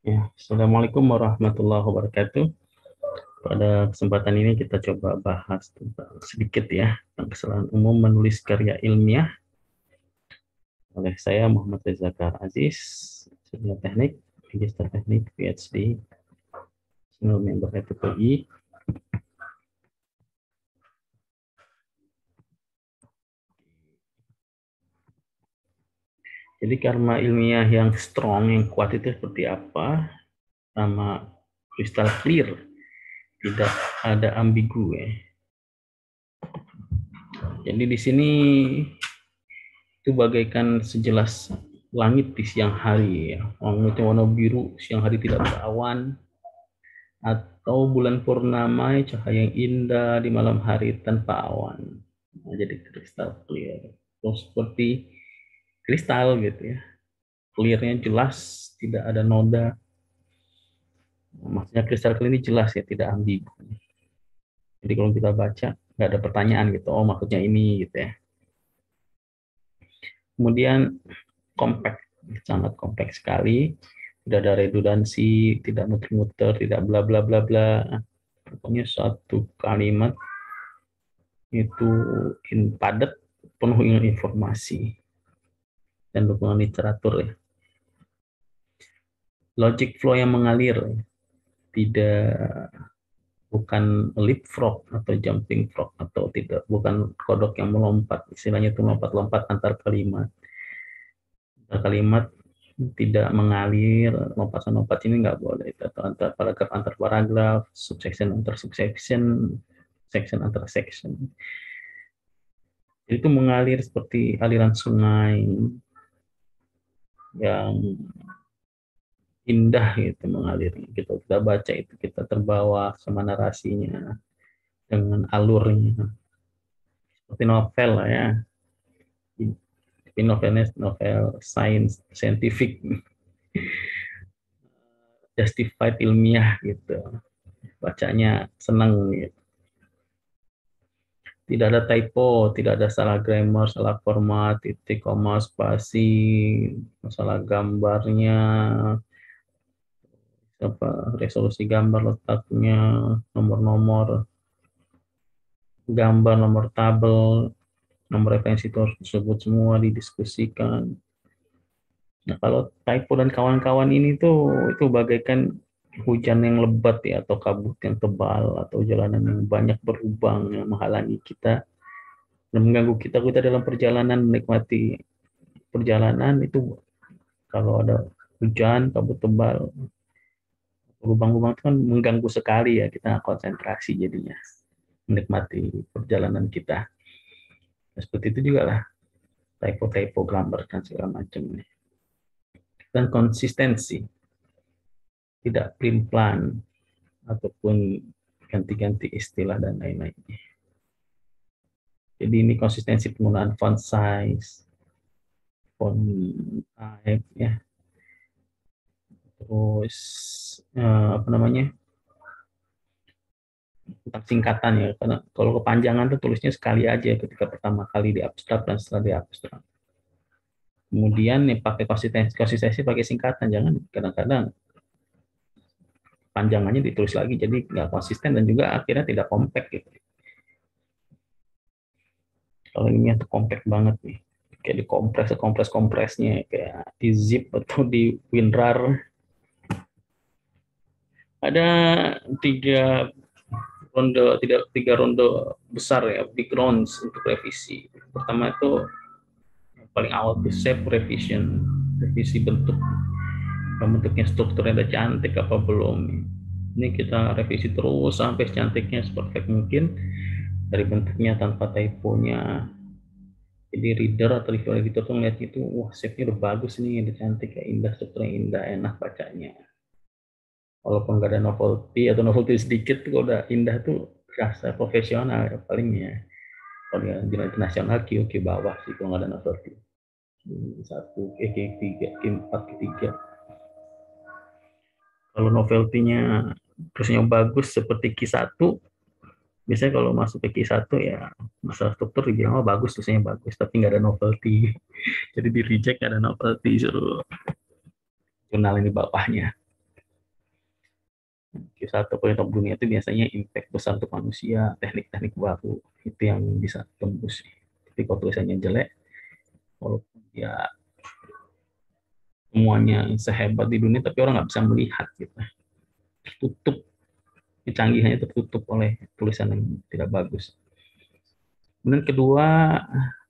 Ya, Assalamualaikum warahmatullahi wabarakatuh. Pada kesempatan ini kita coba bahas tentang sedikit ya tentang kesalahan umum menulis karya ilmiah oleh saya Muhammad Reza Kahar Aziz, sarjana teknik, magister teknik, PhD, single member FPI. Jadi karena ilmiah yang strong, yang kuat itu seperti apa? Sama kristal clear, tidak ada ambigu ya. Jadi di sini itu bagaikan sejelas langit di siang hari ya. Langitnya warna biru, siang hari tidak berawan, atau bulan purnama cahaya yang indah di malam hari tanpa awan. Nah, jadi kristal clear. Terus seperti kristal gitu ya. Clearnya jelas, tidak ada noda. Maksudnya kristal clear ini jelas ya, tidak ambigu. Jadi kalau kita baca, nggak ada pertanyaan gitu, oh maksudnya ini gitu ya. Kemudian compact, sangat compact sekali, tidak ada redundansi, tidak muter-muter, tidak bla bla bla bla. Pokoknya satu kalimat itu padat, penuh dengan informasi dan dukungan literatur ya. Logic flow yang mengalir, tidak bukan leapfrog atau jumping frog atau tidak bukan kodok yang melompat, istilahnya itu lompat-lompat antar kalimat tidak mengalir, lompat-lompat ini nggak boleh, atau antar paragraf, subsection antar subsection, section antar section. Itu mengalir seperti aliran sungai yang indah gitu mengalir. Kita baca itu kita terbawa sama narasinya dengan alurnya seperti novel lah ya. Tapi novelnya novel science, scientific, justified, ilmiah gitu. Bacanya senang gitu. Tidak ada typo, tidak ada salah grammar, salah format, titik, koma, spasi, masalah gambarnya, apa resolusi gambar letaknya, nomor-nomor gambar, nomor tabel, nomor referensi tersebut semua didiskusikan. Nah, kalau typo dan kawan-kawan ini tuh itu bagaikan hujan yang lebat ya, atau kabut yang tebal, atau jalanan yang banyak berlubang yang menghalangi kita dan mengganggu kita dalam perjalanan menikmati perjalanan itu. Kalau ada hujan, kabut tebal, lubang-lubang itu kan mengganggu sekali ya, kita konsentrasi jadinya menikmati perjalanan kita. Nah, seperti itu juga lah typo-typo gambar dan segala macam ini. Dan konsistensi, tidak pelin-pelan ataupun ganti-ganti istilah dan lain-lain. Jadi ini konsistensi penggunaan font size, font type ya, terus apa namanya, tentang singkatan ya, karena kalau kepanjangan tuh tulisnya sekali aja ketika pertama kali di abstrak dan setelah di abstrak. Kemudian nih pakai konsistensi, konsistensi pakai singkatan, jangan kadang-kadang panjangannya ditulis lagi jadi nggak konsisten dan juga akhirnya tidak compact gitu. Kalau ini tuh compact banget nih, kayak kompresnya kayak di zip atau di WinRAR. Ada tiga tiga ronde besar ya, big rounds untuk revisi. Pertama itu paling awal tuh shape revision, revisi bentuk, bentuknya strukturnya udah cantik apa belum. Ini kita revisi terus sampai cantiknya seperfect mungkin, dari bentuknya tanpa typonya. Jadi reader atau review editor tuh ngeliat itu, wah shape-nya udah bagus nih, udah cantik, kayak indah, strukturnya indah, enak bacanya. Walaupun nggak ada novelty atau novelty sedikit tuh, kalau udah indah tuh rasa profesional ya paling ya. Kalau yang internasional Q bawah sih kalau nggak ada novelty. Satu, Q3, Q4, Q3. Kalau novelty-nya terusnya bagus seperti Q1, biasanya kalau masuk ke Q1 ya masalah struktur dibilang oh bagus, tulisannya bagus, tapi nggak ada novelty. Jadi di reject, ada novelty, suruh jurnal ini bapaknya. Q1 top dunia itu biasanya impact besar untuk manusia, teknik-teknik baru itu yang bisa tembus. Tapi kalau tulisannya jelek, walaupun ya semuanya sehebat di dunia, tapi orang nggak bisa melihat gitu. Tertutup, kecanggihannya tertutup oleh tulisan yang tidak bagus. Kemudian kedua,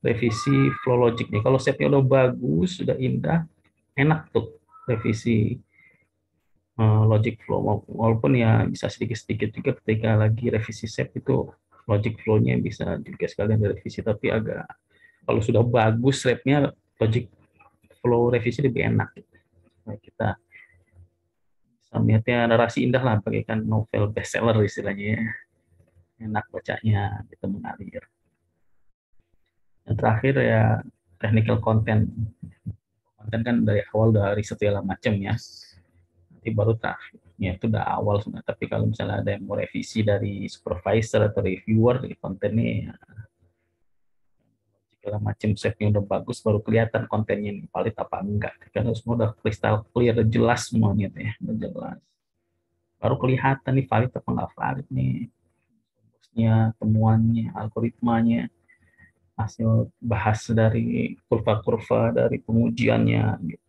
revisi flow logicnya. Kalau setnya udah bagus, sudah indah, enak tuh revisi logic flow. Walaupun ya bisa sedikit-sedikit juga ketika lagi revisi set itu logic flow-nya bisa juga sekalian direvisi, tapi agak kalau sudah bagus rapnya, logic flow revisi lebih enak. Nah, kita bisa melihatnya narasi indah lah, bagaikan novel bestseller istilahnya ya. Enak bacanya, gitu mengalir. Yang terakhir ya technical content. Konten kan dari awal dari segala macam ya. Nanti baru ya itu udah awal sebenarnya. Tapi kalau misalnya ada yang mau revisi dari supervisor atau reviewer di kontennya ya, segala macam setnya udah bagus baru kelihatan kontennya ini valid apa enggak. Karena semua udah kristal clear, jelas semuanya ya, udah jelas. Baru kelihatan nih valid apa enggak valid nih. Temuannya, algoritmanya, hasil bahas dari kurva-kurva dari pengujiannya gitu.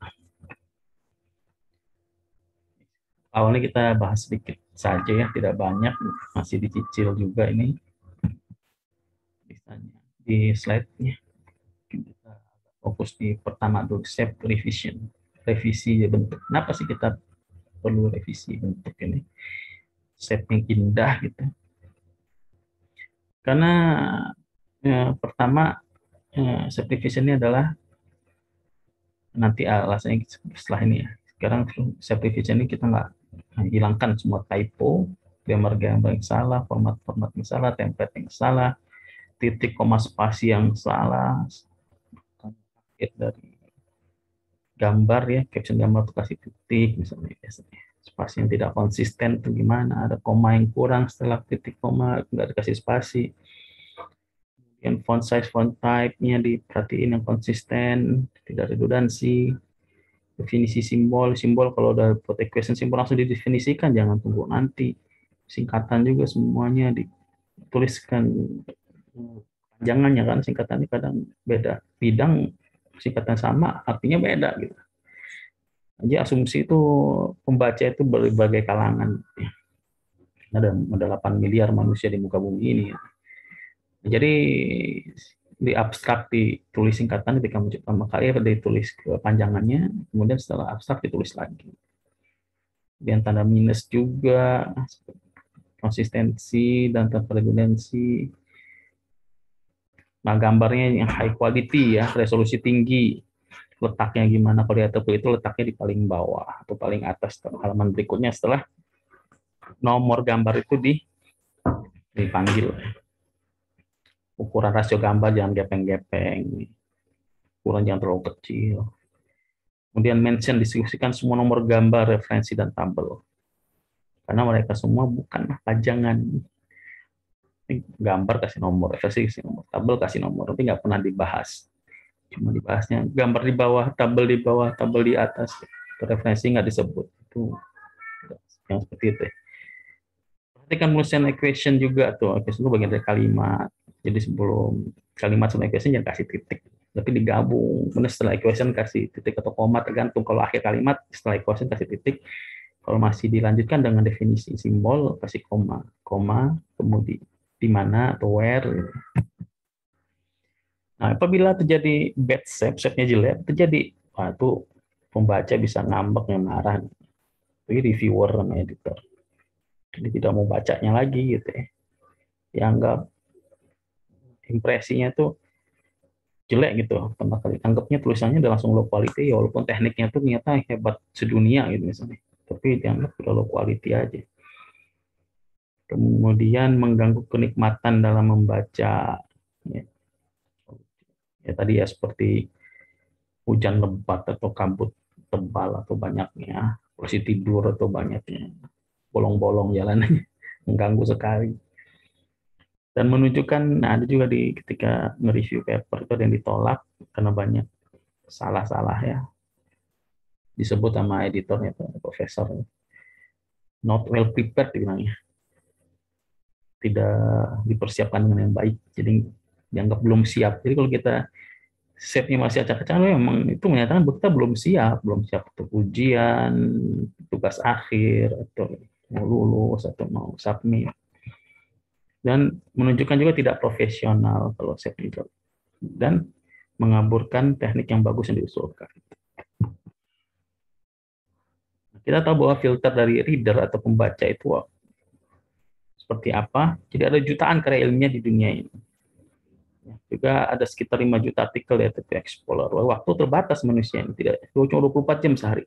Awalnya kita bahas sedikit saja ya, tidak banyak, masih dicicil juga ini misalnya di slide-nya. Kita fokus di pertama dulu, shape revision, revisi bentuk. Kenapa sih kita perlu revisi bentuk ini? Shape yang indah gitu. Karena pertama shape revision ini adalah nanti alasannya setelah ini ya. Sekarang shape revision ini kita nggak hilangkan semua typo, gambar-gambar yang salah, format-format yang salah, template yang salah, titik koma spasi yang salah, dari gambar ya, caption gambar tuh kasih titik misalnya, biasanya spasi yang tidak konsisten tuh gimana, ada koma yang kurang setelah titik koma, nggak dikasih spasi. Yang font size, font type-nya diperhatiin yang konsisten, tidak redundansi. Definisi simbol, simbol kalau udah buat equation simbol langsung didefinisikan, jangan tunggu nanti. Singkatan juga semuanya dituliskan, panjangannya kan singkatannya kadang beda, bidang singkatan sama artinya beda gitu. Jadi asumsi itu pembaca itu berbagai kalangan. Ada 8 miliar manusia di muka bumi ini. Jadi di abstrak ditulis singkatan ketika menciptakan karya, ditulis kepanjangannya, kemudian setelah abstrak ditulis lagi. Kemudian tanda minus juga, konsistensi dan tanpa redundansi. Nah, gambarnya yang high quality ya, resolusi tinggi. Letaknya gimana, kalau di artikel itu letaknya di paling bawah atau paling atas halaman berikutnya setelah nomor gambar itu dipanggil. Ukuran rasio gambar jangan gepeng-gepeng, ukuran jangan terlalu kecil. Kemudian mention, diskusikan semua nomor gambar, referensi, dan tabel. Karena mereka semua bukan pajangan. Gambar kasih nomor, referensi kasih nomor, tabel kasih nomor, tapi nggak pernah dibahas. Cuma dibahasnya gambar di bawah, tabel di atas. Referensi nggak disebut. Itu yang seperti itu. Perhatikan penulisan equation juga tuh. Equation itu bagian dari kalimat. Jadi sebelum kalimat sama equation jangan kasih titik, tapi digabung. Kemudian setelah equation kasih titik atau koma, tergantung. Kalau akhir kalimat setelah equation kasih titik. Kalau masih dilanjutkan dengan definisi simbol kasih koma, kemudian di mana atau where. Nah, apabila terjadi bad shape-nya jelek, terjadi, itu pembaca bisa ngambek, yang marah. Jadi reviewer sama editor. Jadi tidak mau bacanya lagi gitu ya. Dianggap impresinya tuh jelek gitu. Pertama kali anggapnya tulisannya udah langsung low quality, ya walaupun tekniknya tuh ternyata hebat sedunia gitu misalnya. Tapi dianggap udah low quality aja. Kemudian mengganggu kenikmatan dalam membaca. Ya, ya tadi ya seperti hujan lebat atau kabut tebal atau banyaknya, posisi tidur atau banyaknya bolong-bolong jalanannya, mengganggu sekali. Dan menunjukkan, nah ada juga di ketika nge-review paper itu ada yang ditolak karena banyak salah-salah ya, disebut sama editornya atau profesor. not well prepared bilangnya, tidak dipersiapkan dengan yang baik, jadi dianggap belum siap. Jadi kalau kita shape-nya masih acak-acakan, memang itu menyatakan bahwa kita belum siap untuk ujian, tugas akhir, atau mau lulus, atau mau submit. Dan menunjukkan juga tidak profesional kalau shape itu. Dan mengaburkan teknik yang bagus yang diusulkan. Kita tahu bahwa filter dari reader atau pembaca itu seperti apa. Jadi ada jutaan karya ilmiah di dunia ini. Juga ada sekitar 5 juta artikel di ATP Explorer. Waktu terbatas manusia ini, tidak cuma 24 jam sehari.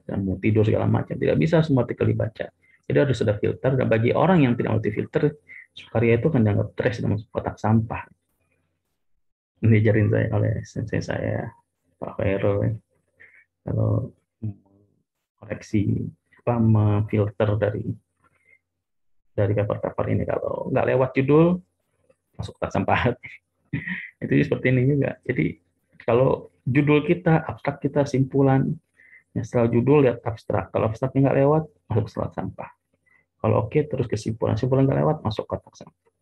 Dan mau tidur segala macam, tidak bisa semua artikel dibaca. Jadi harus ada filter, dan bagi orang yang tidak multi filter, karya itu akan dianggap trash dan masuk kotak sampah. Ini diajarin saya oleh sensei saya, Pak Khairul. Kalau koreksi apa memfilter dari cover-cover ini, kalau nggak lewat judul masuk kotak sampah. Itu seperti ini juga. Jadi kalau judul kita abstrak, kita simpulan, ya setelah judul lihat abstrak. Kalau abstraknya nggak lewat, masuk kotak sampah. Kalau oke, terus kesimpulan. Simpulan nggak lewat, masuk kotak sampah.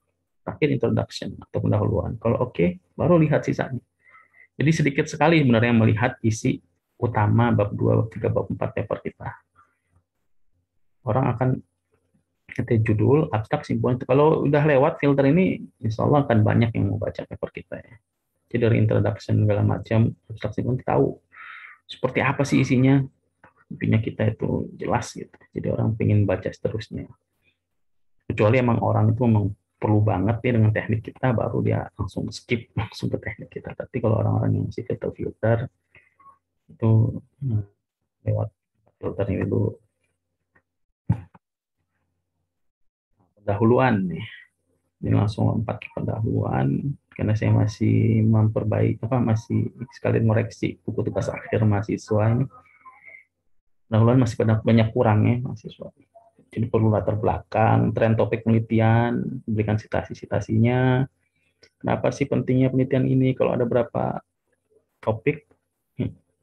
Terakhir introduction atau pendahuluan. Kalau oke, baru lihat sisanya. Jadi sedikit sekali sebenarnya melihat isi utama bab 2, bab 3, bab 4 paper kita. Orang akan ketik judul, abstrak, simpulan. Kalau udah lewat filter ini, insya Allah akan banyak yang mau baca paper kita ya. Jadi dari introduction segala macam, abstrak, simpulan, tahu seperti apa sih isinya. Intinya kita itu jelas gitu. Jadi orang pengen baca seterusnya. Kecuali emang orang itu memang perlu banget ya dengan teknik kita, baru dia langsung skip langsung ke teknik kita. Tapi kalau orang-orang yang masih filter itu lewat filter ini dulu. Pendahuluan nih. Ini langsung lompat ke pendahuluan karena saya masih memperbaiki masih sekalian ngoreksi buku tugas akhir mahasiswa ini. Pendahuluan masih banyak kurangnya mahasiswa. Jadi perlu latar belakang, tren topik penelitian, berikan citasi-citasinya. Kenapa sih pentingnya penelitian ini? Kalau ada berapa topik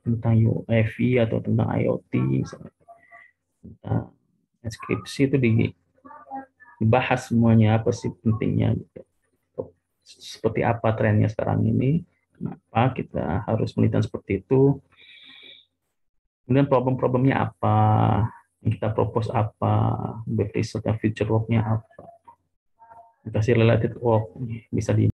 tentang UAV atau tentang IoT, misalnya, tentang deskripsi itu dibahas semuanya, apa sih pentingnya gitu. Seperti apa trennya sekarang ini, kenapa kita harus penelitian seperti itu, kemudian problem-problemnya apa, yang kita propose apa, best result future work-nya apa, dikasih related work, bisa di